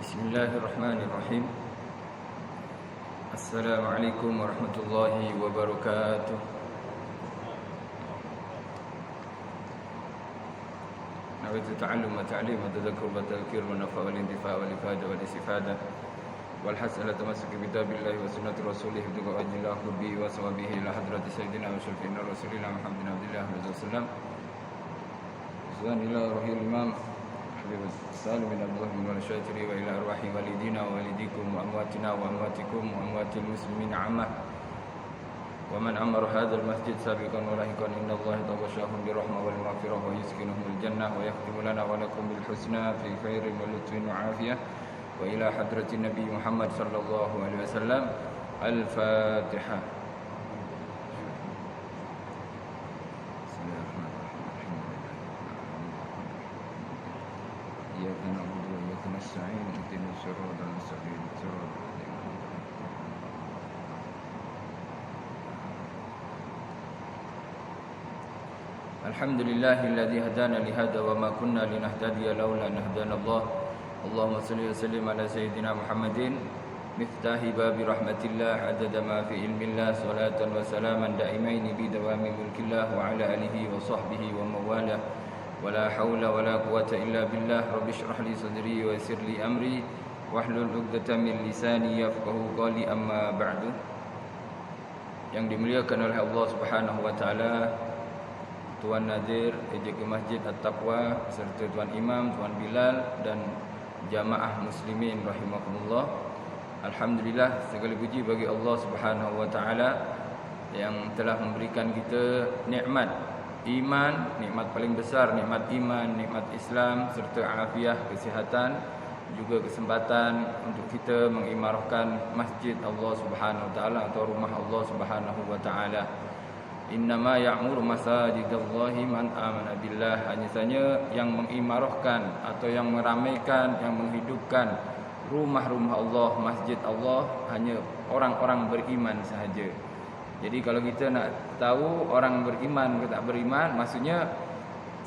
Bismillahirrahmanirrahim. Assalamualaikum warahmatullahi wabarakatuh. Nawaitu ta'allum wa ta'lim wa tadhakkur wa tadhkir wa nafa' wal intifa' wal ifada wal istifada wal hasala tamassuki bi kitabillahi wa sunnati rasulih wa ajillahu bi wa sawabihi ila hadrati sayyidina wa syarifina rasulillah Muhammadin abdillah wa sallam. Subhanallah rahil imam Salam bin Abdullah bin Al-Syatiri wa ila arwahi walidina wa walidikum wa amwatina wa amwatikum wa amwatil muslimin ammah wa man amara hadzal masjid sabiqan wa lahiqan inna Allaha tawashshahum bi rahmah wal maghfirah wa yuskinuhumul jannah wa yakhtimu lana wa lakum bil husna fi khairin wa lutfin wa afiyah wa ila hadratin Nabi Muhammad sallallahu alaihi wasallam. Al-Fatihah. إياك نعبد وإياك نستعين اهدنا الصراط المستقيم صراط الذين أنعمت عليهم. الحمد لله الذي هدانا لهذا وما كنا لنهتدي لولا أن هدانا الله. اللهم صل وسلم على سيدنا محمد مفتاح باب رحمة الله عدد ما في علم الله صلاة وسلاما دائمين بدوام ملك الله وعلى آله وصحبه ومن والاه. ولا حول ولا قوة إلا بالله. رب اشرح لي صدري ويسر لي أمري واحلل عقدة من لساني يفقهوا قولي. أما بعد. Yang dimuliakan oleh Allah Subhanahu wa taala, Tuan Nadir EJK Masjid At-Taqwa serta Tuan Imam, Tuan Bilal dan jamaah muslimin rahimakumullah. Alhamdulillah, segala puji bagi Allah Subhanahu wa taala yang telah memberikan kita nikmat iman, nikmat paling besar, nikmat iman, nikmat Islam serta afiah, kesihatan, juga kesempatan untuk kita mengimarahkan masjid Allah Subhanahu wa taala atau rumah Allah Subhanahu wa taala. Innama ya'muru masajidallahi man amana billah. Hanya saja yang mengimarahkan atau yang meramaikan, yang menghidupkan rumah-rumah Allah, masjid Allah hanya orang-orang beriman sahaja. Jadi kalau kita nak tahu orang beriman ke tak beriman, maksudnya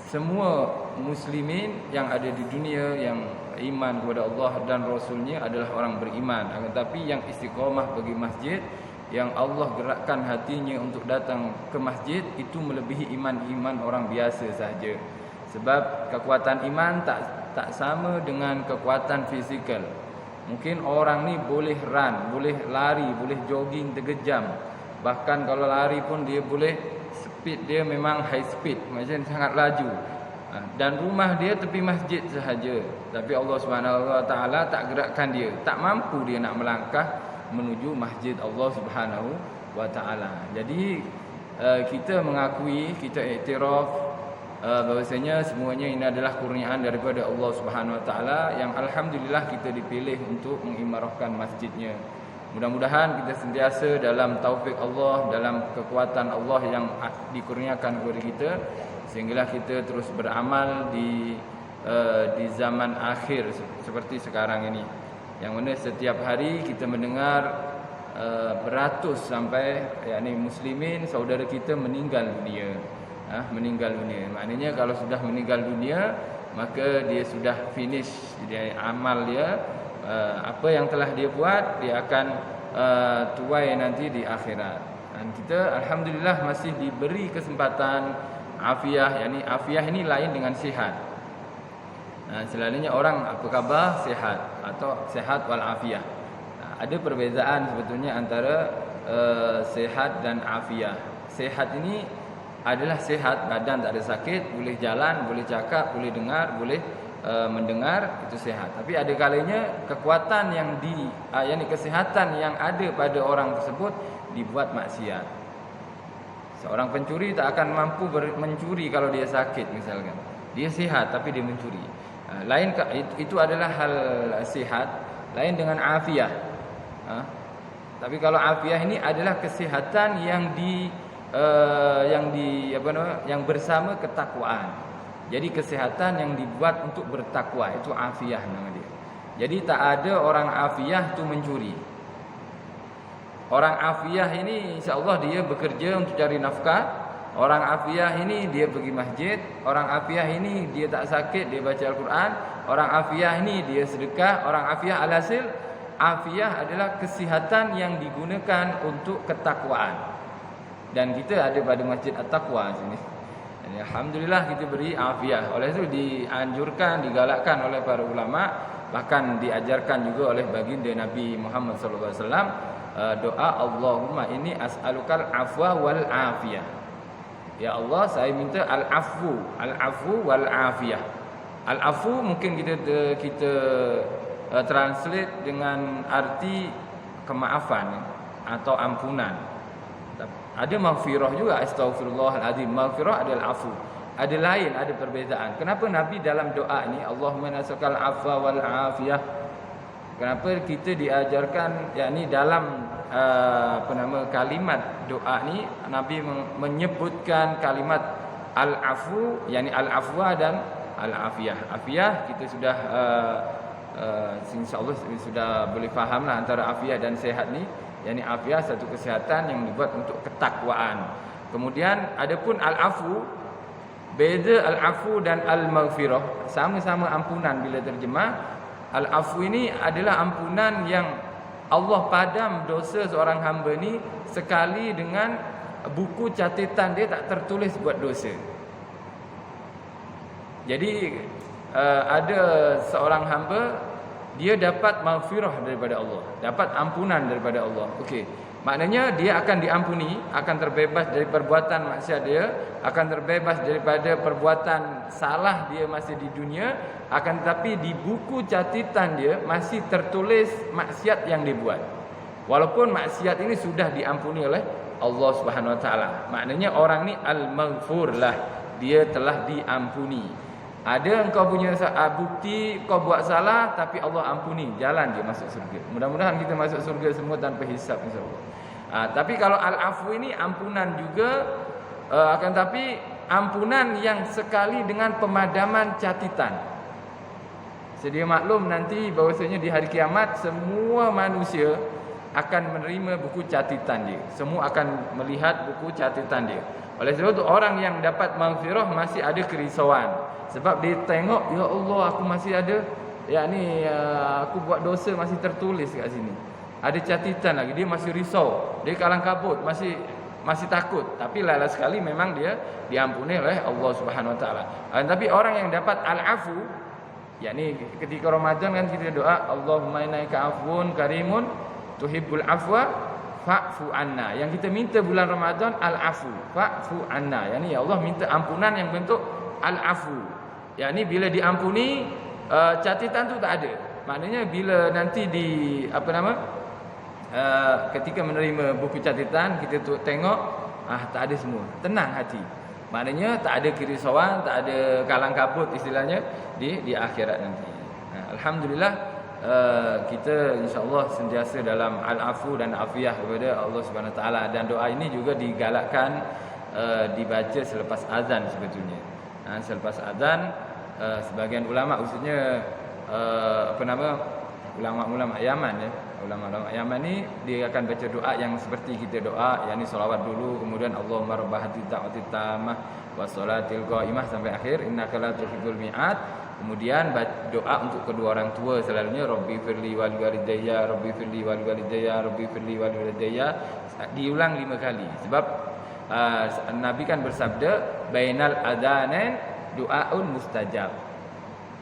semua muslimin yang ada di dunia yang iman kepada Allah dan Rasulnya adalah orang beriman. Tetapi yang istiqamah bagi masjid, yang Allah gerakkan hatinya untuk datang ke masjid, itu melebihi iman-iman orang biasa sahaja. Sebab kekuatan iman tak sama dengan kekuatan fizikal. Mungkin orang ni boleh run, boleh lari, boleh jogging 3 jam. Bahkan kalau lari pun dia boleh speed dia memang high speed, macam sangat laju. Dan rumah dia tepi masjid sahaja. Tapi Allah Subhanahu wa taala tak gerakkan dia, tak mampu dia nak melangkah menuju masjid Allah Subhanahu wa taala. Jadi kita mengakui, kita iktiraf bahwasanya semuanya ini adalah kurniaan daripada Allah Subhanahu wa taala yang alhamdulillah kita dipilih untuk mengimarahkan masjidnya. Mudah-mudahan kita sentiasa dalam taufik Allah, dalam kekuatan Allah yang dikurniakan kepada kita, sehinggalah kita terus beramal di zaman akhir seperti sekarang ini, yang mana setiap hari kita mendengar beratus sampai yakni muslimin saudara kita meninggal dunia. Meninggal dunia. Maknanya kalau sudah meninggal dunia, maka dia sudah finish dia amal dia. Apa yang telah dia buat, dia akan tuai nanti di akhirat. Dan kita alhamdulillah masih diberi kesempatan afiah. Yani afiah ini lain dengan sihat. Selalunya orang apa khabar sihat atau sehat wal afiah. Ada perbezaan sebetulnya antara sehat dan afiah. Sehat ini adalah sehat, badan tak ada sakit, boleh jalan, boleh cakap, boleh dengar, boleh mendengar, itu sehat. Tapi ada kalanya kekuatan yang yakni kesihatan yang ada pada orang tersebut dibuat maksiat. Seorang pencuri tak akan mampu mencuri kalau dia sakit misalkan. Dia sihat tapi dia mencuri. Itu adalah hal sihat, lain dengan afiah. Tapi kalau afiah ini adalah kesihatan yang bersama ketakwaan. Jadi kesehatan yang dibuat untuk bertakwa, itu afiah nama dia. Jadi tak ada orang afiah tu mencuri. Orang afiah ini insya-Allah dia bekerja untuk cari nafkah. Orang afiah ini dia pergi masjid. Orang afiah ini dia tak sakit, dia baca Al-Quran. orang afiah ni dia sedekah. Orang afiah alhasil, afiah adalah kesihatan yang digunakan untuk ketakwaan. Dan kita ada pada Masjid At-Taqwa sini. Jadi, alhamdulillah kita beri afiah. Oleh itu dianjurkan, digalakkan oleh para ulama, bahkan diajarkan juga oleh baginda Nabi Muhammad sallallahu alaihi wasallam, doa Allahumma inni as'alukal afwa wal afiyah. Ya Allah, saya minta al-afu wal afiyah. Al-afu mungkin kita translate dengan arti kemaafan atau ampunan. Ada maghfirah juga, astaghfirullahaladzim. Maghfirah adalah afu. Ada lain, ada perbezaan. Kenapa Nabi dalam doa ni Allahumma nas'alukal afwa wal afiyah? Kenapa kita diajarkan yakni dalam kalimat doa ni Nabi menyebutkan kalimat al-afu, yakni al-afwa dan al-afiyah. Afiyah kita sudah insyaallah sudah boleh fahamlah antara afiyah dan sehat ni. Yakni afiyah satu kesihatan yang dibuat untuk ketakwaan. Kemudian adapun al-afu, beza al-afu dan al-maghfirah, sama-sama ampunan bila terjemah. Al-afu ini adalah ampunan yang Allah padam dosa seorang hamba ni sekali dengan buku catatan dia tak tertulis buat dosa. Jadi ada seorang hamba, dia dapat maghfirah daripada Allah, dapat ampunan daripada Allah. Okey, maknanya dia akan diampuni, akan terbebas dari perbuatan maksiat dia, akan terbebas daripada perbuatan salah dia masih di dunia, akan tetapi di buku catatan dia masih tertulis maksiat yang dibuat. Walaupun maksiat ini sudah diampuni oleh Allah Subhanahu Wa Taala. Maknanya orang ni al-maghfur lah, dia telah diampuni. Ada engkau punya bukti kau buat salah tapi Allah ampuni, jalan dia masuk surga. Mudah-mudahan kita masuk surga semua tanpa hisab insya-Allah. Tapi kalau al-afu ini ampunan juga, akan tapi ampunan yang sekali dengan pemadaman catatan. Sedia maklum nanti bahwasanya di hari kiamat semua manusia akan menerima buku catatan dia. Semua akan melihat buku catatan dia. Oleh sebab itu orang yang dapat maghfirah masih ada kerisauan. Sebab dia tengok, ya Allah aku masih ada, yakni aku buat dosa masih tertulis kat sini. Ada catatan lagi, dia masih risau, dia kalang kabut, masih takut. Tapi lala sekali memang dia diampuni oleh Allah Subhanahu Wa Taala. Tapi orang yang dapat al-afu, yakni ketika Ramadan kan kita doa Allahumma innaka afuwun karimun tuhibbul afwa fa'fu anna. Yang kita minta bulan Ramadan al-afu, fa'fu anna. Yani ya Allah minta ampunan yang bentuk al-afu. Yani bila diampuni catatan tu tak ada. Maknanya bila nanti ketika menerima buku catatan kita tu tengok tak ada semua. Tenang hati. Maknanya tak ada kerisauan, tak ada kalang kabut istilahnya di akhirat nanti. Alhamdulillah kita insya-Allah sentiasa dalam al-afu dan afiyah kepada Allah Subhanahu Wa Taala, dan doa ini juga digalakkan dibaca selepas azan sebetulnya. Selepas azan sebagian ulama khususnya ulama-ulama Yaman ya. Ulama-ulama Yaman ni dia akan baca doa yang seperti kita doa, yakni selawat dulu, kemudian Allahumma rabbahati ta'ati tamah wa sholatil qaimah sampai akhir innaka la tuhibbul mi'ad. Kemudian doa untuk kedua orang tua selalunya Rabbi firli wal walidayya, Rabbi firli wal walidayya, Rabbi firli wal walidayya, diulang 5 kali. Sebab Nabi kan bersabda bainal adzanain du'aun mustajab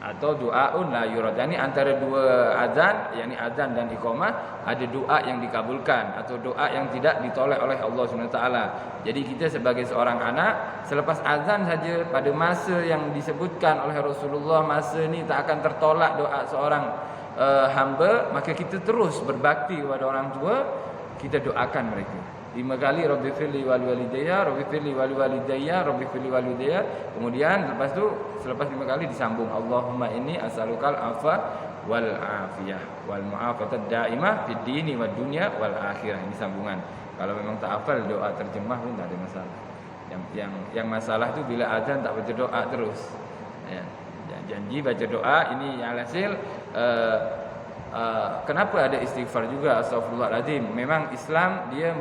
atau du'aun la yurad. Yani antara dua azan, yakni azan dan iqamah, ada doa yang dikabulkan atau doa yang tidak ditolak oleh Allah SWT. Jadi kita sebagai seorang anak, selepas azan saja pada masa yang disebutkan oleh Rasulullah, masa ni tak akan tertolak doa seorang hamba, maka kita terus berbakti kepada orang tua, kita doakan mereka 5 kali Rabbi firli wal walidayya, Rabbi firli wal walidayya, Rabbi firli wal walidayya. Kemudian selepas 5 kali disambung Allahumma inni as'alukal afwa wal afiyah wal mu'afatad daimah fid dini wad dunya wal akhirah. Ini sambungan. Kalau memang tak hafal doa terjemah pun tak ada masalah. Yang masalah tu bila azan tak baca doa terus. Ya. Janji baca doa ini yang hasil kenapa ada istighfar juga, astagfirullahaladzim. Memang Islam dia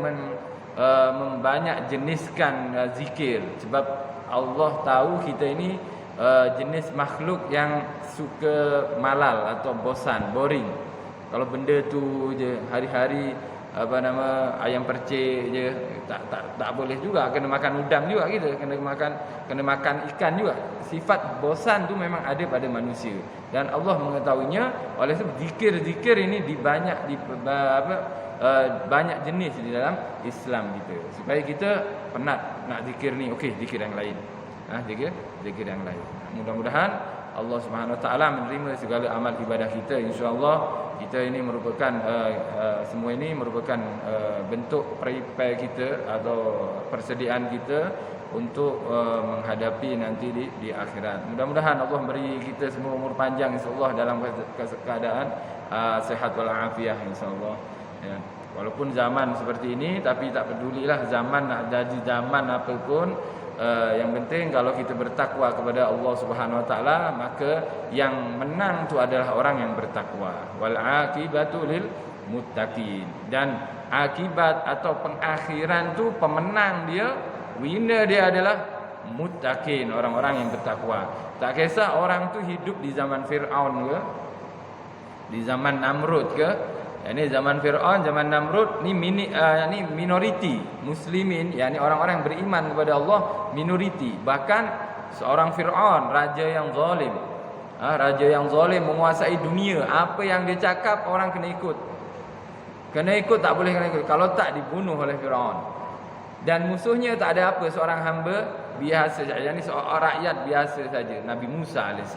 membanyak jeniskan zikir. Sebab Allah tahu kita ini jenis makhluk yang suka malal atau bosan, boring. Kalau benda tu je hari-hari ayam percik je, tak boleh juga, kena makan udang juga kita, kena makan ikan juga. Sifat bosan tu memang ada pada manusia dan Allah mengetahuinya. Oleh sebab zikir ini banyak jenis di dalam Islam kita, supaya kita penat nak zikir ni, okey zikir yang lain. Zikir yang lain. Mudah-mudahan Allah Subhanahu Wa Taala menerima segala amal ibadah kita, insya-Allah. Kita ini merupakan semua ini merupakan bentuk prepare kita atau persediaan kita untuk menghadapi nanti di akhirat. Mudah-mudahan Allah beri kita semua umur panjang, insya-Allah, dalam keadaan sihat wal afiah, insya-Allah. Ya. Walaupun zaman seperti ini, tapi tak pedulilah zaman nak jadi zaman apa pun. Yang penting kalau kita bertakwa kepada Allah Subhanahu Wa Taala, maka yang menang tu adalah orang yang bertakwa. Wal aqibatu lil muttaqin. Dan akibat atau pengakhiran tu, pemenang dia, winner dia adalah muttaqin, orang-orang yang bertakwa. Tak kisah orang tu hidup di zaman Firaun ke, di zaman Namrud ke. Ini zaman Fir'aun, zaman Namrud ni minoriti muslimin, yakni orang-orang yang beriman kepada Allah minoriti. Bahkan seorang Fir'aun, raja yang zalim menguasai dunia. Apa yang dia cakap orang kena ikut. Tak boleh kena ikut. Kalau tak, dibunuh oleh Fir'aun. Dan musuhnya tak ada apa, seorang hamba biasa saja, yakni seorang rakyat biasa saja, Nabi Musa AS.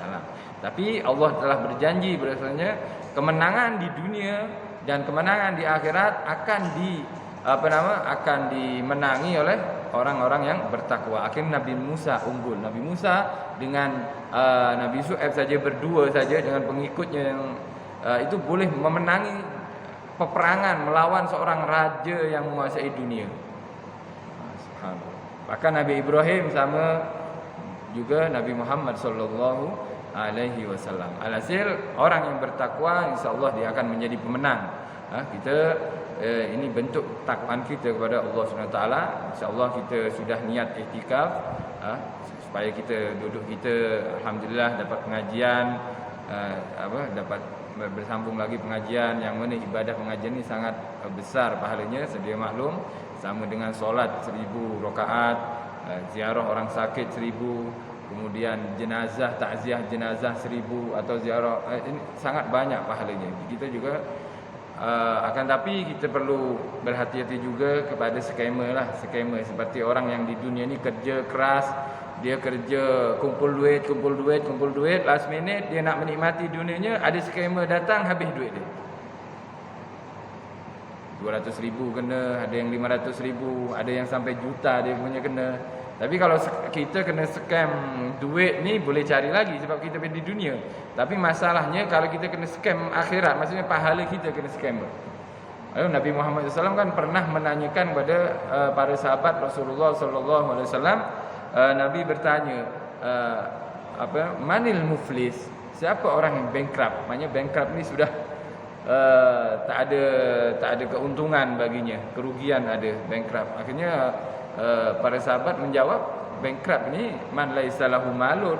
Tapi Allah telah berjanji bahwasanya kemenangan di dunia dan kemenangan di akhirat akan dimenangi oleh orang-orang yang bertakwa. Akhirnya Nabi Musa unggul. Nabi Musa dengan Nabi Syuaib saja, berdua saja dengan pengikutnya yang itu boleh memenangi peperangan melawan seorang raja yang menguasai dunia. Subhanallah. Bahkan Nabi Ibrahim sama juga Nabi Muhammad sallallahu alaihi wasallam. Alhasil orang yang bertakwa, insya-Allah dia akan menjadi pemenang. Ini bentuk takwaan kita kepada Allah Subhanahu Wa Taala. Insya-Allah kita sudah niat iktikaf, supaya kita duduk kita, alhamdulillah dapat pengajian, dapat bersambung lagi pengajian, yang mana ibadah pengajian ini sangat besar pahalanya, sedia maklum, sama dengan solat 1000 rakaat, ziarah orang sakit 1000, kemudian jenazah, takziah jenazah 1000 atau ziarah, ini sangat banyak pahalanya. Kita juga akan, tapi kita perlu berhati-hati juga kepada skema seperti orang yang di dunia ni kerja keras, dia kerja kumpul duit, last minute dia nak menikmati dunianya, ada skema datang habis duit dia. 200,000 kena, ada yang 500,000, ada yang sampai juta dia punya kena. Tapi kalau kita kena scam duit ni, boleh cari lagi sebab kita di dunia. Tapi masalahnya kalau kita kena scam akhirat, maksudnya pahala kita kena scam. Lalu Nabi Muhammad SAW kan pernah menanyakan kepada para sahabat Rasulullah SAW. Nabi bertanya, manil muflis? Siapa orang yang bankrupt? Maksudnya bankrupt ni sudah tak ada keuntungan baginya, kerugian ada, bankrupt. Akhirnya para sahabat menjawab, bankrupt ni man laisa lahu malun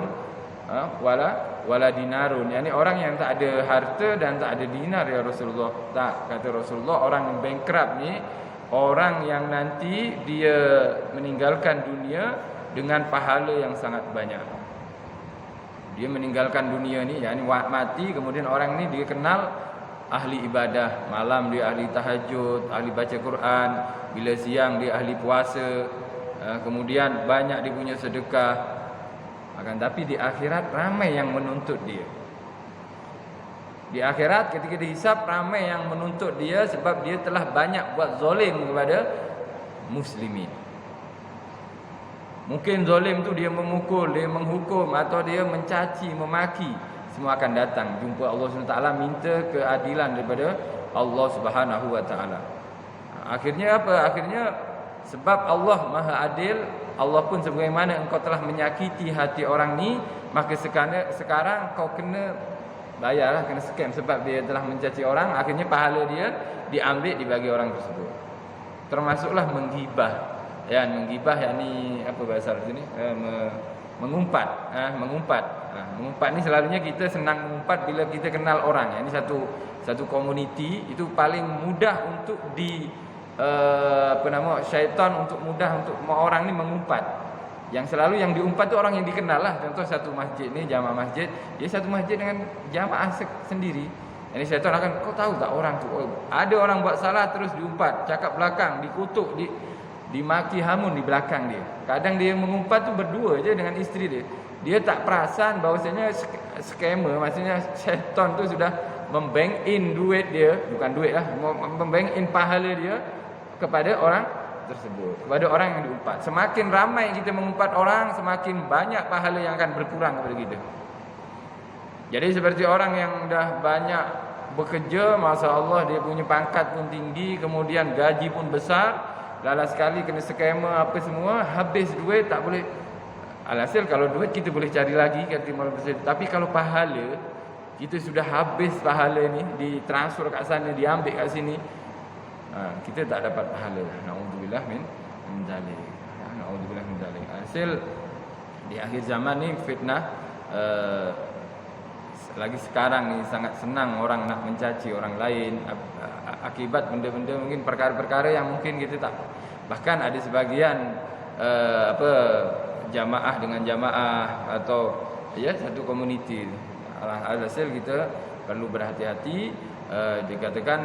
wala dinarun, yakni orang yang tak ada harta dan tak ada dinar, ya Rasulullah. Tak, kata Rasulullah, orang yang bankrupt ni orang yang nanti dia meninggalkan dunia dengan pahala yang sangat banyak. Dia meninggalkan dunia ni, yakni mati, kemudian orang ni dia kenal ahli ibadah, malam dia ahli tahajud, ahli baca Quran, bila siang dia ahli puasa, kemudian banyak dia punya sedekah. Akan tapi di akhirat ramai yang menuntut dia. Di akhirat ketika dihisap, ramai yang menuntut dia sebab dia telah banyak buat zalim kepada muslimin. Mungkin zalim tu dia memukul, dia menghukum, atau dia mencaci, memaki. Semua akan datang jumpa Allah SWT, minta keadilan daripada Allah Subhanahu Wa Taala. Akhirnya apa? Akhirnya sebab Allah Maha Adil, Allah pun sebagaimana engkau telah menyakiti hati orang ni, maka sekarang kau kena bayarlah, kena scam sebab dia telah mencaci orang. Akhirnya pahala dia diambil, dibagi orang tersebut. Termasuklah menggibah. Ya, menggibah yakni apa bahasa di sini? mengumpat. Mengumpat ni selalunya kita senang mengumpat bila kita kenal orang. Ini satu komuniti itu paling mudah untuk syaitan untuk mudah untuk orang ni mengumpat. Yang selalu yang diumpat tu orang yang dikenal lah. Contoh satu masjid ni, jamaah masjid, dia satu masjid dengan jamaah sendiri. Jadi syaitan akan, kau tahu tak orang tu, ada orang buat salah terus diumpat, cakap belakang, dikutuk, dimaki hamun di belakang dia. Kadang dia mengumpat tu berdua je dengan isteri dia. Dia tak perasan bahawasanya scammer, maksudnya syaitan tu sudah membank in duit dia, bukan duit lah, membank in pahala dia kepada orang tersebut, kepada orang yang diumpat. Semakin ramai kita mengumpat orang, semakin banyak pahala yang akan berkurang kepada kita. Jadi seperti orang yang dah banyak bekerja, Masya Allah, dia punya pangkat pun tinggi, kemudian gaji pun besar, lala sekali kena scammer apa semua, habis duit tak boleh. Alhasil kalau duit kita boleh cari lagi, tapi kalau pahala, kita sudah habis pahala ni, ditransfer kat sana, diambil kat sini, kita tak dapat pahala. Na'udzubillah min dzalik. Na'udzubillah min dzalik. Hasil di akhir zaman ni fitnah, lagi sekarang ni sangat senang orang nak mencaci orang lain akibat benda-benda mungkin perkara-perkara yang mungkin kita tak. Bahkan ada sebahagian jamaah dengan jamaah atau satu komuniti. Alhasil kita perlu berhati-hati. Dikatakan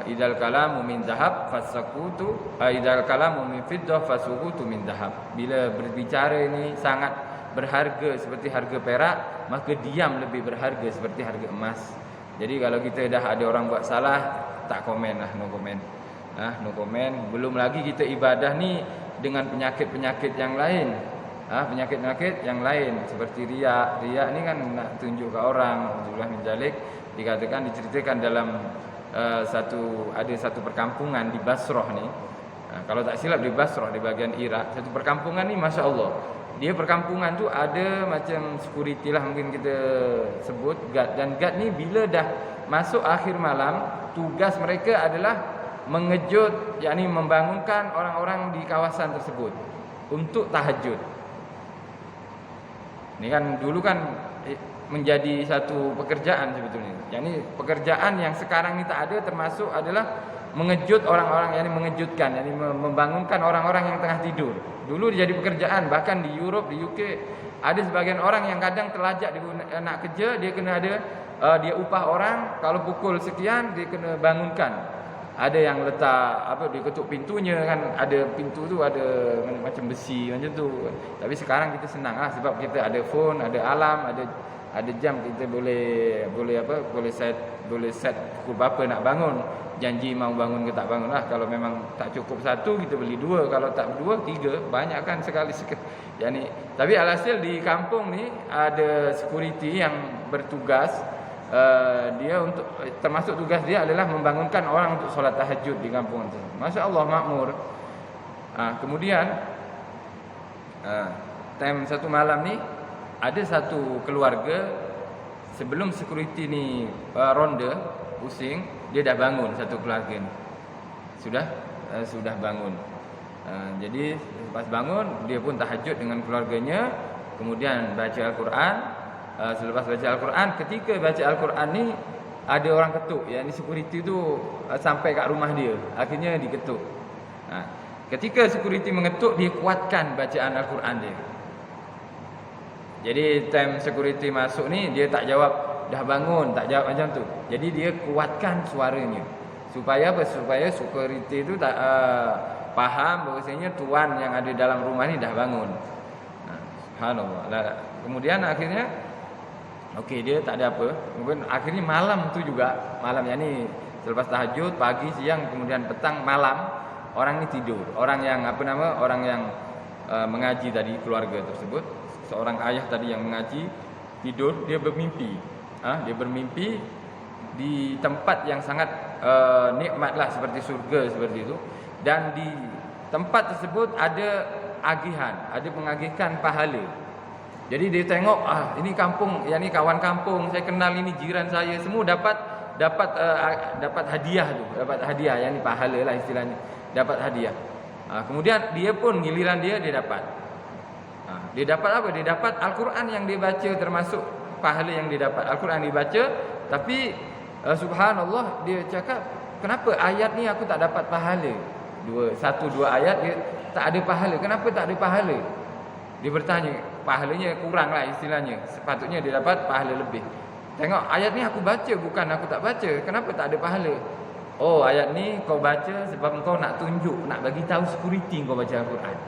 idal kalamu min zahab fasakutu, idal kalamu min fiddah fasukutu min zahab. Bila berbicara ini sangat berharga seperti harga perak, maka diam lebih berharga seperti harga emas. Jadi kalau kita dah ada orang buat salah, tak komen lah, no comment. No comment. Belum lagi kita ibadah ni dengan penyakit-penyakit yang lain. Penyakit-penyakit yang lain seperti riak. Riak ni kan nak tunjuk ke orang. Alhamdulillah min dzalik. Dikatakan, diceritakan dalam ada satu perkampungan di Basrah ni. Kalau tak silap di Basrah, di bahagian Iraq, satu perkampungan ni Masya Allah, dia perkampungan tu ada macam security lah mungkin kita sebut, guard. Dan guard ni bila dah masuk akhir malam, tugas mereka adalah mengejut, yakni membangunkan orang-orang di kawasan tersebut untuk tahajud. Ini kan dulu kan menjadi satu pekerjaan sebetulnya. Yakni pekerjaan yang sekarang ni tak ada, termasuk adalah mengejut orang-orang, yakni mengejutkan, yakni membangunkan orang-orang yang tengah tidur. Dulu jadi pekerjaan, bahkan di Europe, di UK ada sebagian orang yang kadang terlajak dia nak kerja, dia kena ada dia upah orang, kalau pukul sekian dia kena bangunkan. Ada yang letak dia ketuk pintunya kan, ada pintu tu ada macam besi macam tu. Tapi sekarang kita senang lah sebab kita ada phone, ada alarm, ada jam, kita boleh set pukul berapa nak bangun. Janji mau bangun ke tak bangun lah. Kalau memang tak cukup satu, kita beli dua. Kalau tak dua, tiga. Banyak kan sekali. Tapi alhasil di kampung ni ada security yang bertugas. Dia untuk, termasuk tugas dia adalah membangunkan orang untuk solat tahajud di kampung itu. Masya Allah, makmur. Kemudian time satu malam ni ada satu keluarga, sebelum security ni ronda pusing, dia dah bangun, satu keluarga ni sudah bangun. Jadi lepas bangun, dia pun tahajud dengan keluarganya, kemudian baca Al-Quran. Selepas baca Al-Quran, ketika baca Al-Quran ni ada orang ketuk, yang ni security tu sampai kat rumah dia, akhirnya diketuk. Ketika security mengetuk, dia kuatkan bacaan Al-Quran dia. Jadi time security masuk ni, dia tak jawab dah bangun, tak jawab macam tu. Jadi dia kuatkan suaranya. Supaya apa? Supaya security tu tak faham bahawasanya tuan yang ada dalam rumah ni dah bangun. Subhanallah. Kemudian akhirnya okey, dia tak ada apa. Kemudian akhirnya malam tu juga, malam yang ni selepas tahajud, pagi, siang, kemudian petang, malam, orang ni tidur. Orang yang orang yang mengaji tadi, keluarga tersebut, seorang ayah tadi yang mengaji tidur, dia bermimpi. Dia bermimpi di tempat yang sangat nikmatlah, seperti surga seperti itu. Dan di tempat tersebut ada agihan, ada mengagihkan pahala. Jadi dia tengok, ini kampung, yang ni kawan kampung, saya kenal, ini jiran saya, semua dapat hadiah tu, dapat hadiah, yang ni pahala lah istilahnya, dapat hadiah. Kemudian dia pun giliran dia dapat. Dia dapat apa? Dia dapat Al-Quran yang dia baca, termasuk pahala yang dia dapat. Al-Quran dibaca, tapi subhanallah, dia cakap, kenapa ayat ni aku tak dapat pahala? Satu dua ayat dia tak ada pahala. Kenapa tak ada pahala? Dia bertanya, pahalanya kurang lah istilahnya. Sepatutnya dia dapat pahala lebih. Tengok, ayat ni aku baca, bukan aku tak baca. Kenapa tak ada pahala? Oh, ayat ni kau baca sebab kau nak tunjuk, nak bagi tahu security kau baca Al-Quran.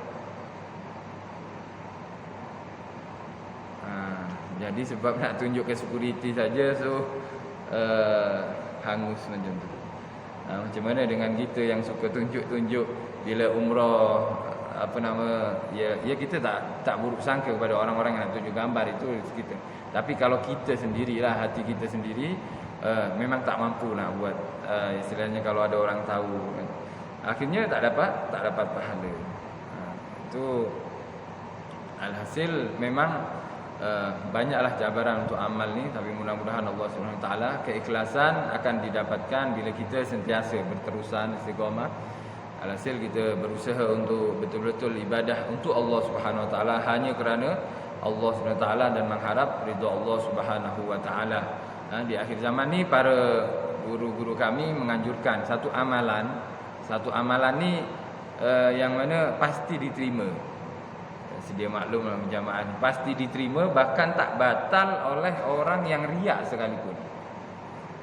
Jadi sebab nak tunjuk ke security saja, so hangus macam tu. Macam mana dengan kita yang suka tunjuk-tunjuk bila umrah, ya kita tak buruk sangka kepada orang-orang yang nak tunjuk gambar, itu kita. Tapi kalau kita sendirilah, hati kita sendiri memang tak mampu nak buat, istilahnya kalau ada orang tahu, akhirnya tak dapat pahala. Itu alhasil memang banyaklah cabaran untuk amal ni, tapi mudah-mudahan Allah Subhanahu Wa Taala keikhlasan akan didapatkan bila kita sentiasa berterusan istiqamah. Alhasil kita berusaha untuk betul-betul ibadah untuk Allah Subhanahu Wa Taala hanya kerana Allah Subhanahu Wa Taala dan mengharap ridha Allah Subhanahu Wa Taala. Di akhir zaman ni para guru-guru kami menganjurkan satu amalan ni yang mana pasti diterima. Sedia maklum dalam jamaah ni pasti diterima, bahkan tak batal oleh orang yang riak sekalipun.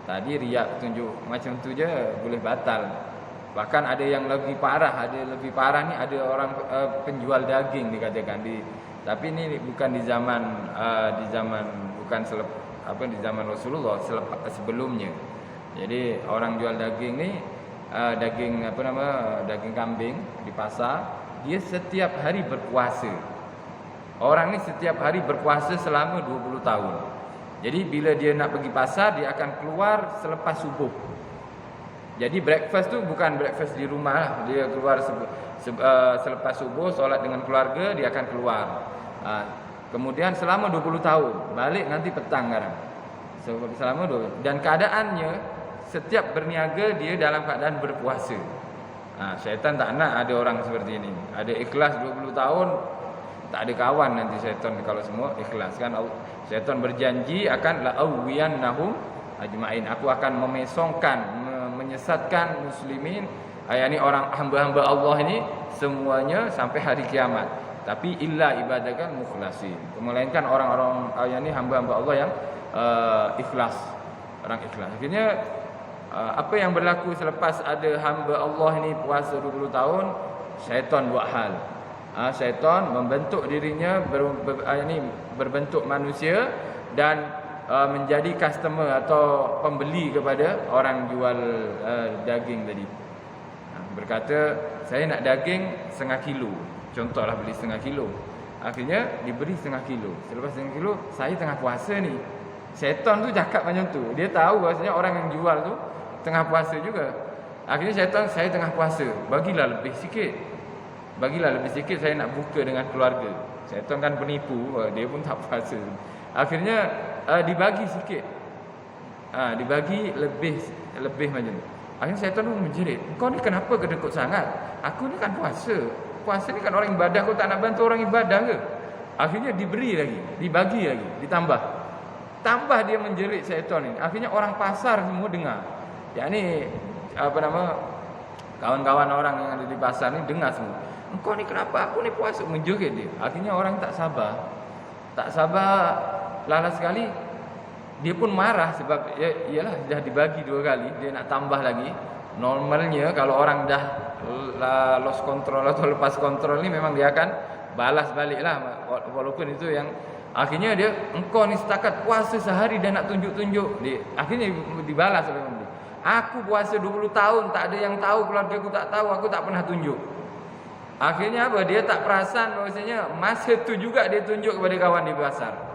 Tadi riak tunjuk macam tu je boleh batal. Bahkan ada yang lebih parah, ni ada orang penjual daging dikatakan tapi ni bukan di zaman di zaman Rasulullah, sebelumnya. Jadi orang jual daging ni daging kambing di pasar, dia setiap hari berpuasa. Orang ni setiap hari berpuasa selama 20 tahun. Jadi bila dia nak pergi pasar, dia akan keluar selepas subuh. Jadi breakfast tu bukan breakfast di rumah lah. Dia keluar selepas subuh, solat dengan keluarga, dia akan keluar. Kemudian selama 20 tahun, balik nanti petang kadang. Selama 20. Dan keadaannya, setiap berniaga dia dalam keadaan berpuasa. Syaitan tak nak ada orang seperti ini. Ada ikhlas 20 tahun, tak ada kawan nanti syaitan kalau semua ikhlas kan. Syaitan berjanji akan la'awiyannahum ajma'in. Aku akan memesongkan, menyesatkan muslimin, yakni orang hamba-hamba Allah ini semuanya sampai hari kiamat. Tapi illa ibadakal mukhlasin, melainkan orang-orang yakni hamba-hamba Allah yang ikhlas, orang ikhlas. Akhirnya apa yang berlaku selepas ada hamba Allah ini puasa 20 tahun, syaitan buat hal. Syaitan membentuk dirinya berbentuk manusia dan menjadi customer atau pembeli kepada orang jual daging tadi. Berkata, saya nak daging 0,5 kilo. Contohlah beli 0,5 kilo. Akhirnya diberi 0,5 kilo. Selepas 0,5 kilo, saya tengah puasa ni. Syaitan tu cakap macam tu. Dia tahu bahasanya orang yang jual tu tengah puasa juga. Akhirnya syaitan, saya tengah puasa, bagilah lebih sikit. Saya nak buka dengan keluarga. Syaitan kan penipu, dia pun tak puasa. Akhirnya dibagi sikit. Dibagi lebih macam tu. Akhirnya syaitan pun menjerit. Kau ni kenapa kedekut sangat? Aku ni kan puasa. Puasa ni kan orang ibadah, kau tak nak bantu orang ibadah ke? Akhirnya diberi lagi, dibagi lagi, ditambah. Tambah dia menjerit syaitan ni. Akhirnya orang pasar semua dengar. Yakni kawan-kawan orang yang ada di pasar ni dengar semua. Engkau ni kenapa? Aku ni puasa, menjerit dia. Akhirnya orang tak sabar, lala sekali. Dia pun marah sebab iyalah dah dibagi 2 kali, dia nak tambah lagi. Normalnya kalau orang dah lost control atau lepas kontrol ni, memang dia akan balas balik lah, walaupun itu yang akhirnya dia, engkau ni setakat puasa sehari dan nak tunjuk-tunjuk. Akhirnya dibalas oleh dia. Aku puasa 20 tahun, tak ada yang tahu, keluarga aku tak tahu, aku tak pernah tunjuk. Akhirnya apa? Dia tak perasan bahwasanya masa tu juga dia tunjuk kepada kawan di pasar.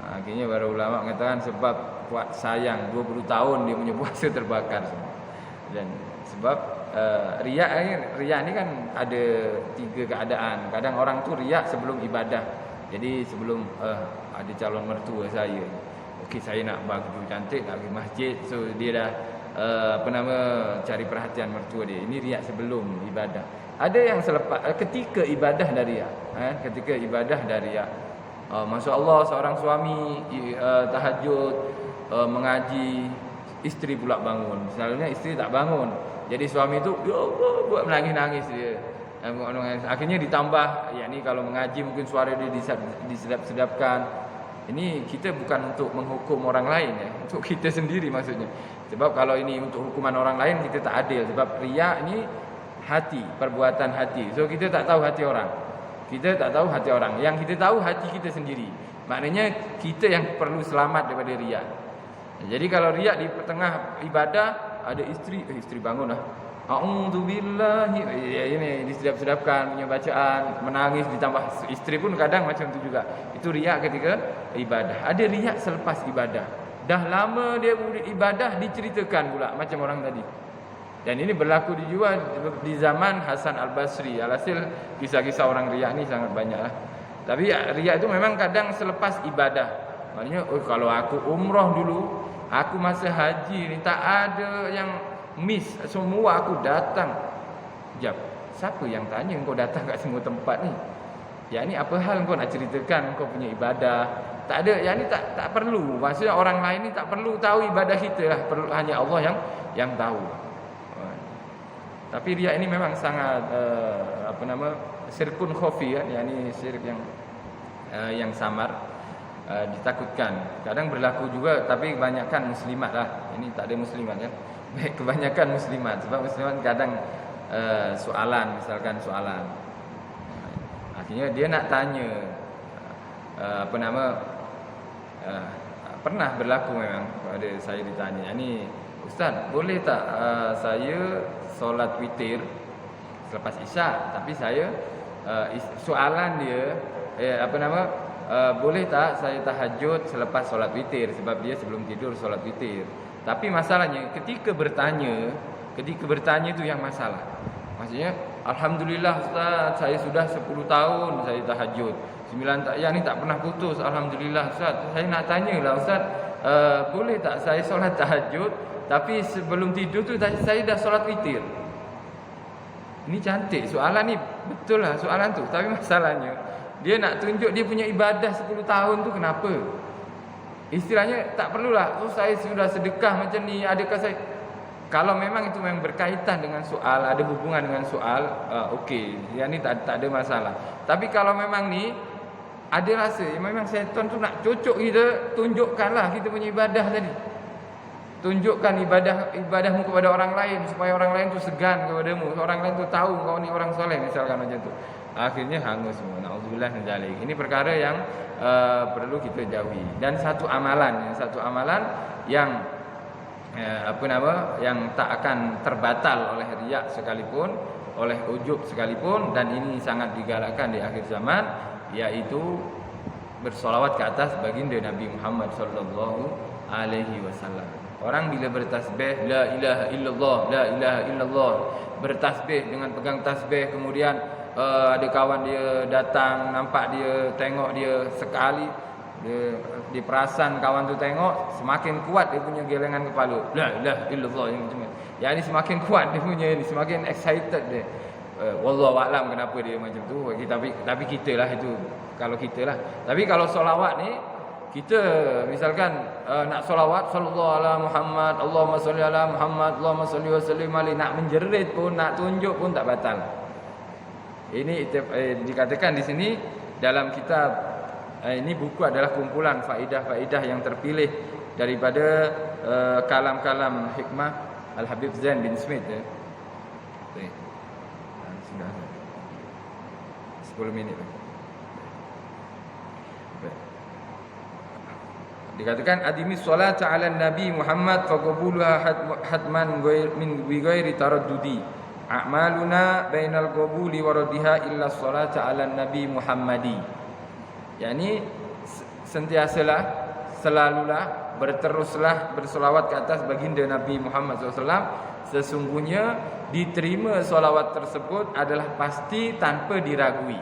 Akhirnya para ulama mengatakan sebab buat sayang 20 tahun dia punya puasa terbakar semua. Dan sebab riak ni kan ada 3 keadaan. Kadang orang tu riak sebelum ibadah. Jadi sebelum ada calon mertua saya, okey saya nak baju cantik, nak pergi masjid, so dia dah cari perhatian mertua dia. Ini riak sebelum ibadah. Ada yang selepas ketika ibadah dah riak. Ketika ibadah dah riak. Masya-Allah seorang suami tahajud mengaji, isteri pula bangun. Selalunya isteri tak bangun. Jadi suami tu ya Allah buat menangis-nangis dia. Akhirnya ditambah yakni kalau mengaji mungkin suara dia disedap-sedapkan. Ini kita bukan untuk menghukum orang lain ya, untuk kita sendiri maksudnya. Sebab kalau ini untuk hukuman orang lain kita tak adil. Sebab riak ni hati, perbuatan hati. So kita tak tahu hati orang. Kita tak tahu hati orang. Yang kita tahu hati kita sendiri. Maknanya kita yang perlu selamat daripada riak. Jadi kalau riak di tengah ibadah ada isteri bangun dah. A'udzubillahi. Ini disedap-sedapkan punya bacaan, menangis ditambah isteri pun kadang macam tu juga. Itu riak ketika ibadah. Ada riak selepas ibadah. Dah lama dia ibadah diceritakan pula macam orang tadi. Dan ini berlaku di zaman Hasan Al-Basri. Alhasil kisah-kisah orang riak ni sangat banyaklah. Tapi riak itu memang kadang selepas ibadah. Maknanya kalau aku umrah dulu, aku masa haji ni tak ada yang miss, semua aku datang. Jap, siapa yang tanya kau datang kat semua tempat ni? Yang ni apa hal kau nak ceritakan kau punya ibadah? Tak ada, yang ni tak perlu. Maksudnya orang lain ni tak perlu tahu ibadah kita lah. Perlu hanya Allah yang tahu. Tapi riak ini memang sangat syirkun khafi kan, yakni syirik yang samar, ditakutkan. Kadang berlaku juga tapi kebanyakan muslimat lah. Ini tak ada muslimat kan. Kebanyakan muslimat sebab muslimat kadang misalkan soalan. Akhirnya dia nak tanya pernah berlaku memang pada saya ditanya, "Ini Ustaz, boleh tak saya solat witir selepas Isyak, tapi saya soalan dia boleh tak saya tahajud selepas solat witir sebab dia sebelum tidur solat witir." Tapi masalahnya ketika bertanya itu yang masalah. Maksudnya alhamdulillah Ustaz, saya sudah 10 tahun saya tahajud. 9 tahun ni tak pernah putus, alhamdulillah Ustaz. Saya nak tanyalah Ustaz, boleh tak saya solat tahajud tapi sebelum tidur tu saya dah solat witir. Ini cantik soalan ni, betul lah soalan tu. Tapi masalahnya dia nak tunjuk dia punya ibadah 10 tahun tu kenapa. Istilahnya tak perlulah saya sudah sedekah macam ni, adakah saya. Kalau memang itu memang berkaitan dengan soal, ada hubungan dengan soal, okey, yang ni tak ada masalah. Tapi kalau memang ni ada rasa memang syaitan tu nak cocok kita, tunjukkanlah kita punya ibadah tadi. Tunjukkan ibadahmu kepada orang lain supaya orang lain tu segan kepadamu, orang lain tu tahu kau ni orang soleh misalkan macam tu. Akhirnya hangus semua. Nauzubillah min zalik. Ini perkara yang perlu kita jauhi. Dan satu amalan yang yang tak akan terbatal oleh riak sekalipun, oleh ujub sekalipun, dan ini sangat digalakkan di akhir zaman, yaitu bersolawat ke atas baginda Nabi Muhammad sallallahu alaihi wasallam. Orang bila bertasbih la ilaha illallah, la ilaha illallah, bertasbih dengan pegang tasbih, kemudian ada kawan dia datang, nampak dia, tengok dia sekali, dia perasan kawan tu tengok, semakin kuat dia punya gelengan kepala, la ilaha illallah yang macam ni. Yang ni semakin kuat dia punya ni, semakin excited dia. Wallahu a'lam kenapa dia macam tu. Tapi kita lah itu, kalau kita lah. Tapi kalau solawat ni, kita misalkan nak solawat sallallahu ala Muhammad, Allahumma salli ala Muhammad, Allahumma salli wa sallim alaihi, nak menjerit pun, nak tunjuk pun tak batal. Ini dikatakan di sini dalam kitab ini buku adalah kumpulan faedah-faedah yang terpilih daripada kalam-kalam hikmah Al-Habib Zain bin Smith ya. Sudah 10 minit. Dikatakan adimis solat ala Nabi Muhammad faqabuluha hatman min ghairi taraddudi. A'maluna bainal qabuli wa raddiha illa solat ala Nabi Muhammadi. Yani sentiasalah, selalulah, berteruslah bersolawat ke atas baginda Nabi Muhammad SAW. Sesungguhnya diterima solawat tersebut adalah pasti tanpa diragui.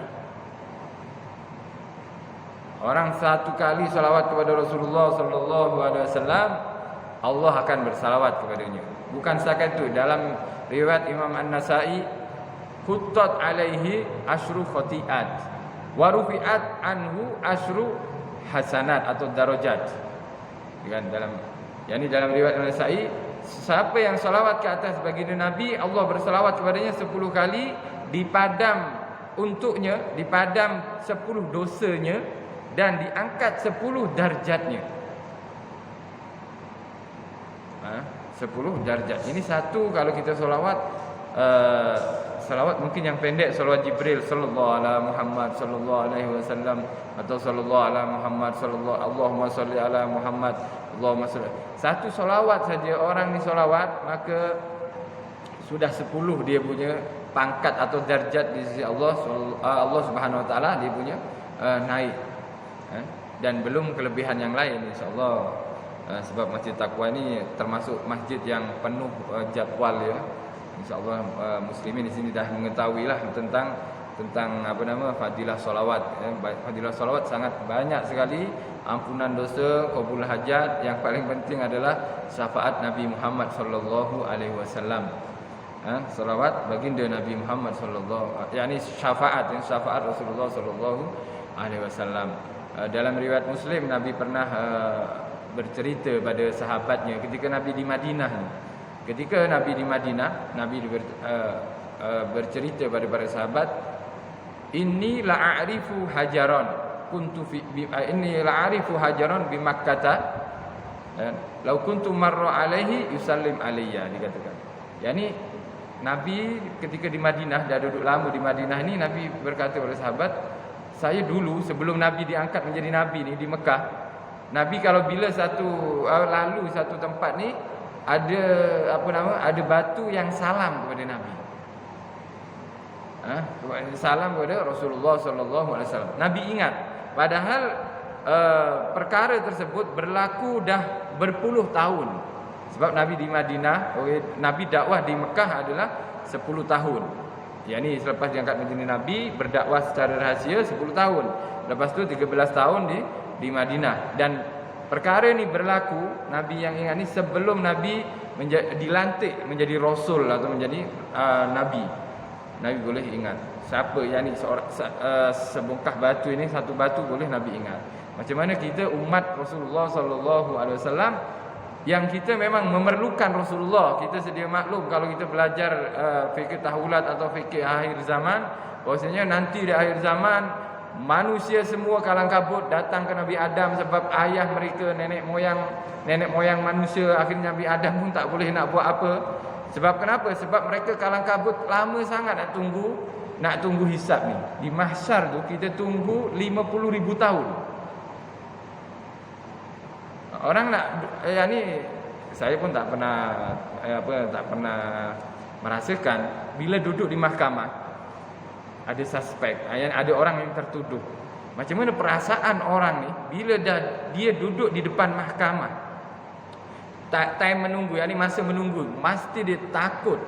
Orang satu kali salawat kepada Rasulullah sallallahu alaihi wasallam, Allah akan bersalawat kepadanya. Bukan setakat itu, dalam riwayat Imam An-Nasa'i huttat alaihi asyru khati'at wa rufi'at anhu asyru hasanat atau darajat. Kan dalam riwayat An-Nasa'i, siapa yang salawat ke atas baginda Nabi, Allah bersalawat kepadanya 10 kali, dipadam untuknya, dipadam 10 dosanya dan diangkat 10 darjatnya. 10 darjat. Ini satu kalau kita salawat, salawat mungkin yang pendek, salawat Jibril sallallahu ala Muhammad sallallahu alaihi wasallam, atau sallallahu ala Muhammad sallallahu, Allahumma salli ala Muhammad, Allahumma salli. Satu salawat saja orang ni salawat, maka sudah 10 dia punya pangkat atau darjat di sisi Allah, Allah Subhanahu wa taala, dia punya naik. Dan belum kelebihan yang lain insyaallah. Sebab Masjid Taqwa ini termasuk masjid yang penuh jadual ya. InsyaAllah muslimin di sini dah mengetahuilah tentang fadilah solawat ya. Fadilah solawat sangat banyak sekali, ampunan dosa, qabul hajat. Yang paling penting adalah syafaat Nabi Muhammad sallallahu alaihi wasallam. Solawat baginda Nabi Muhammad sallallahu, yakni syafaat Rasulullah sallallahu alaihi wasallam. Dalam riwayat Muslim, Nabi pernah bercerita pada sahabatnya ketika Nabi di Madinah. Ketika Nabi di Madinah, Nabi bercerita pada para sahabat, inni la'arifu hajaran kuntu fi inni la'arifu hajaran bi Makkah law kuntu marra alaihi yusallim alayya, dikatakan. Yani Nabi ketika di Madinah, dah duduk lama di Madinah ni, Nabi berkata kepada sahabat, saya dulu sebelum Nabi diangkat menjadi Nabi ni di Mekah, Nabi kalau bila lalu satu tempat ni, ada batu yang salam kepada Nabi. Salam kepada Rasulullah sallallahu alaihi wasallam. Nabi ingat, padahal perkara tersebut berlaku dah berpuluh tahun. Sebab Nabi di Madinah, Nabi dakwah di Mekah adalah 10 tahun. Yani selepas diangkat menjadi Nabi, berdakwah secara rahsia 10 tahun. Lepas tu 13 tahun di Madinah. Dan perkara ni berlaku, Nabi yang ingat ni sebelum Nabi dilantik menjadi Rasul atau menjadi Nabi. Nabi boleh ingat. Siapa yang ni sebongkah batu ini, satu batu boleh Nabi ingat. Macam mana kita umat Rasulullah sallallahu alaihi wasallam yang kita memang memerlukan Rasulullah. Kita sedia maklum kalau kita belajar fikih tahulat atau fikih akhir zaman, bahwasanya nanti di akhir zaman manusia semua kalang kabut datang ke Nabi Adam, sebab ayah mereka, nenek moyang manusia, akhirnya Nabi Adam pun tak boleh nak buat apa. Sebab kenapa? Sebab mereka kalang kabut lama sangat nak tunggu hisab ni. Di mahsyar tu kita tunggu 50,000 tahun. Orang nak ni saya pun tak pernah merasakan bila duduk di mahkamah. Ada suspek, ada orang yang tertuduh. Macam mana perasaan orang ni bila dia duduk di depan mahkamah, time menunggu, yakni masa menunggu, mesti dia takut.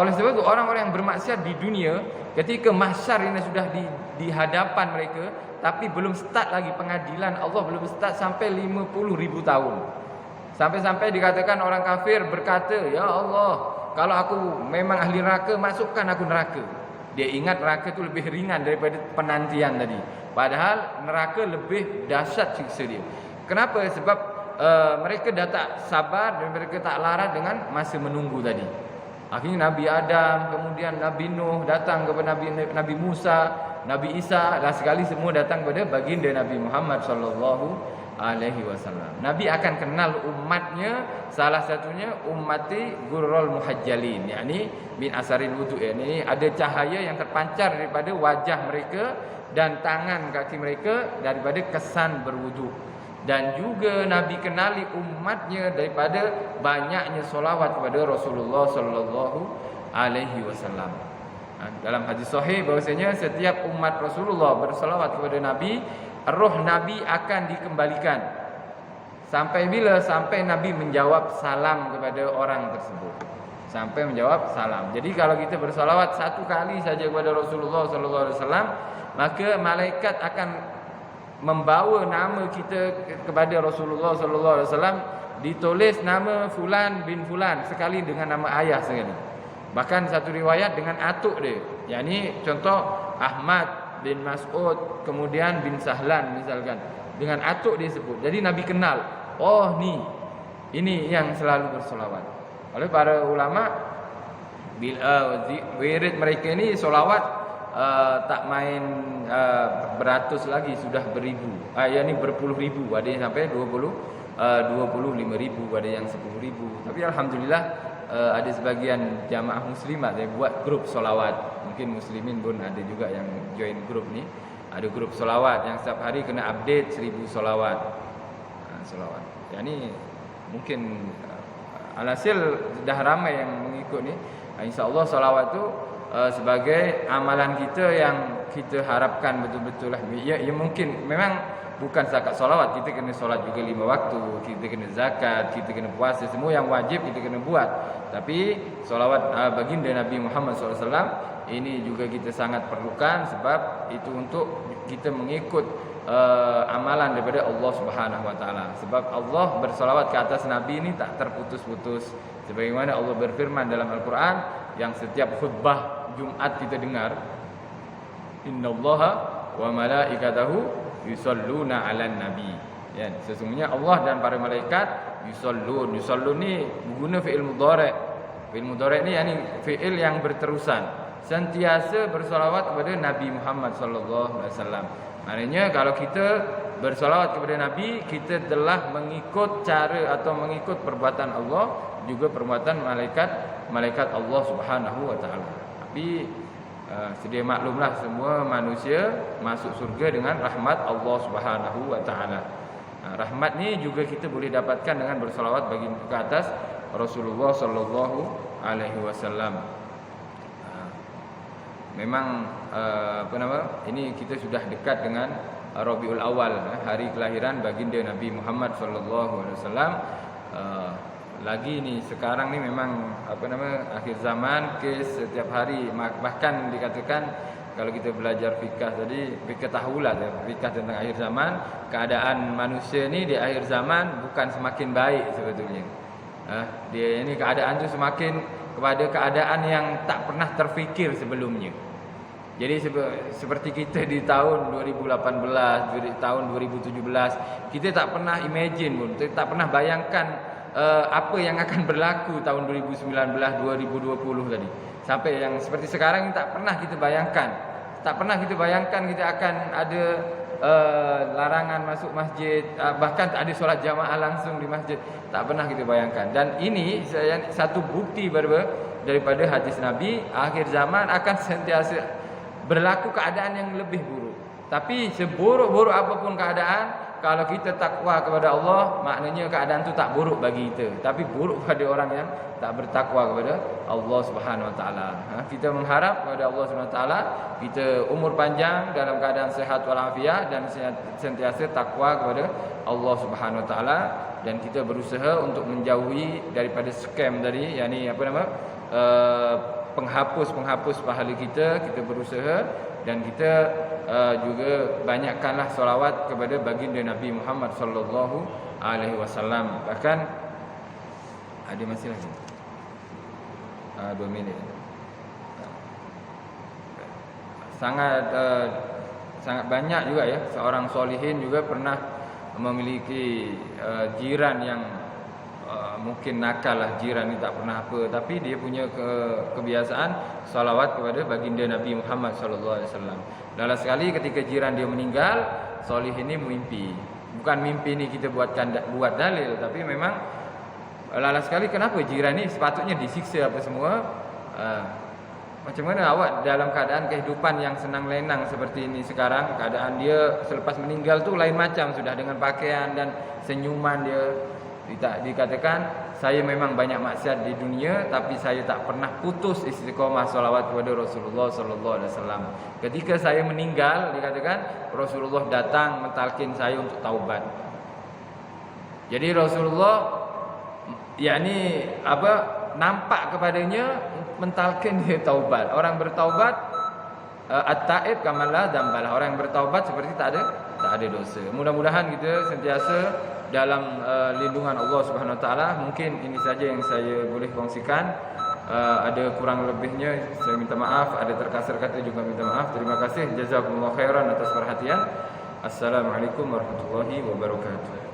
Oleh sebab itu orang-orang yang bermaksiat di dunia, ketika mahsyar ini sudah di hadapan mereka, tapi belum start lagi pengadilan Allah, belum start sampai 50,000 tahun. Sampai-sampai dikatakan orang kafir berkata, ya Allah, kalau aku memang ahli neraka, masukkan aku neraka. Dia ingat neraka itu lebih ringan daripada penantian tadi. Padahal neraka lebih dahsyat siksa dia. Kenapa? Sebab mereka dah tak sabar dan mereka tak larat dengan masa menunggu tadi. Akhirnya Nabi Adam, kemudian Nabi Nuh datang kepada Nabi Musa, Nabi Isa, dan sekali semua datang kepada baginda Nabi Muhammad sallallahu alaihi wasallam. Nabi akan kenal umatnya, salah satunya ummati gurrul muhajjalin, yakni min asaril wudu, yakni ada cahaya yang terpancar daripada wajah mereka dan tangan kaki mereka daripada kesan berwudu. Dan juga Nabi kenali umatnya daripada banyaknya solawat kepada Rasulullah sallallahu alaihi wasallam. Dalam hadis sahih bahwasanya setiap umat Rasulullah bersolawat kepada Nabi, roh Nabi akan dikembalikan. Sampai bila? Sampai Nabi menjawab salam kepada orang tersebut. Sampai menjawab salam. Jadi kalau kita bersolawat satu kali saja kepada Rasulullah sallallahu alaihi wasallam, maka malaikat akan membawa nama kita kepada Rasulullah sallallahu alaihi wasallam, ditulis nama fulan bin fulan sekali dengan nama ayah sekali. Bahkan satu riwayat dengan atuk dia. Yang ni contoh Ahmad bin Mas'ud, kemudian bin Sahlan misalkan. Dengan atuk dia sebut. Jadi Nabi kenal. Oh ni, ini yang selalu bersolawat. Oleh para ulama, wirid mereka ni solawat tak main beratus lagi, sudah beribu. Yang ni berpuluh ribu. Ada yang sampai 25,000, ada yang 10,000. Tapi alhamdulillah ada sebagian jamaah muslimat yang buat grup solawat. Mungkin muslimin pun ada juga yang join grup ni. Ada grup solawat yang setiap hari kena update 1000 solawat. Solawat. Yang ni mungkin alhasil dah ramai yang mengikut ni. InsyaAllah solawat tu sebagai amalan kita yang kita harapkan betul-betul lah. Ya mungkin memang bukan zakat solawat, kita kena solat juga 5 waktu, kita kena zakat, kita kena puasa, semua yang wajib kita kena buat. Tapi solawat baginda Nabi Muhammad SAW ini juga kita sangat perlukan, sebab itu untuk kita mengikut amalan daripada Allah Subhanahu Wa Taala. Sebab Allah bersolawat ke atas Nabi ini tak terputus-putus. Sebagaimana Allah berfirman dalam Al-Quran, yang setiap khutbah Jumat kita dengar, Innallaha wa malaikatahu yusalluna 'alan nabi. Ya, sesungguhnya Allah dan para malaikat yusallun. Yusallun ni guna fi'il mudhari'. Fi'il mudhari' ni yakni fi'il yang berterusan, sentiasa bersolawat kepada Nabi Muhammad sallallahu alaihi wasallam. Maknanya kalau kita bersolawat kepada Nabi, kita telah mengikut cara atau mengikut perbuatan Allah, juga perbuatan malaikat Allah Subhanahu wa taala. Tapi sedia maklumlah, semua manusia masuk surga dengan rahmat Allah Subhanahu wa taala. Rahmat ni juga kita boleh dapatkan dengan bersolawat bagi ke atas Rasulullah sallallahu alaihi wasallam. Memang ini kita sudah dekat dengan Rabiul Awal, hari kelahiran baginda Nabi Muhammad sallallahu alaihi wasallam. Lagi ni sekarang ni memang akhir zaman, kes setiap hari. Bahkan dikatakan kalau kita belajar fikah tadi, fikah tahulah fikah tentang akhir zaman, keadaan manusia ni di akhir zaman bukan semakin baik sebetulnya. Dia ini keadaan tu semakin kepada keadaan yang tak pernah terfikir sebelumnya. Jadi seperti kita di tahun 2018, di tahun 2017, kita tak pernah imagine pun, kita tak pernah bayangkan apa yang akan berlaku tahun 2019, 2020 tadi. Sampai yang seperti sekarang ini tak pernah kita bayangkan. Tak pernah kita bayangkan kita akan ada larangan masuk masjid, bahkan tak ada solat jamaah langsung di masjid. Tak pernah kita bayangkan. Dan ini satu bukti daripada hadis Nabi, akhir zaman akan sentiasa berlaku keadaan yang lebih buruk. Tapi seburuk-buruk apapun keadaan, kalau kita takwa kepada Allah, maknanya keadaan itu tak buruk bagi kita. Tapi buruk pada orang yang tak bertakwa kepada Allah Subhanahu Wa Taala. Kita mengharap kepada Allah Subhanahu Wa Taala kita umur panjang dalam keadaan sehat walafiat dan sentiasa takwa kepada Allah Subhanahu Wa Taala, dan kita berusaha untuk menjauhi daripada scam tadi, yakni penghapus pahala kita berusaha, dan kita juga banyakkanlah solawat kepada baginda Nabi Muhammad sallallahu alaihi wasallam. Bahkan ada masih lagi 2 minit. Sangat banyak juga ya, seorang solihin juga pernah memiliki jiran yang mungkin nakal lah, jiran ni tak pernah apa, tapi dia punya kebiasaan salawat kepada baginda Nabi Muhammad sallallahu alaihi wasallam. Lala sekali ketika jiran dia meninggal, solih ini mimpi. Bukan mimpi ni kita buat dalil, tapi memang lala sekali kenapa jiran ni sepatutnya disiksa apa semua. Macam mana awak dalam keadaan kehidupan yang senang lenang seperti ini sekarang, keadaan dia selepas meninggal tu lain macam sudah, dengan pakaian dan senyuman dia. Dikatakan, saya memang banyak maksiat di dunia, tapi saya tak pernah putus istiqamah salawat kepada Rasulullah sallallahu alaihi wasallam. Ketika saya meninggal, dikatakan Rasulullah datang mentalkin saya untuk taubat. Jadi Rasulullah nampak kepadanya mentalkin dia taubat. Orang bertaubat at-taib kamala dambalah. Orang yang bertaubat seperti tak ada dosa. Mudah-mudahan kita sentiasa dalam lindungan Allah Subhanahu Wa Taala. Mungkin ini saja yang saya boleh kongsikan. ada kurang lebihnya saya minta maaf, ada terkasar kata juga minta maaf. Terima kasih, jazakumullah khairan atas perhatian. Assalamualaikum warahmatullahi wabarakatuh.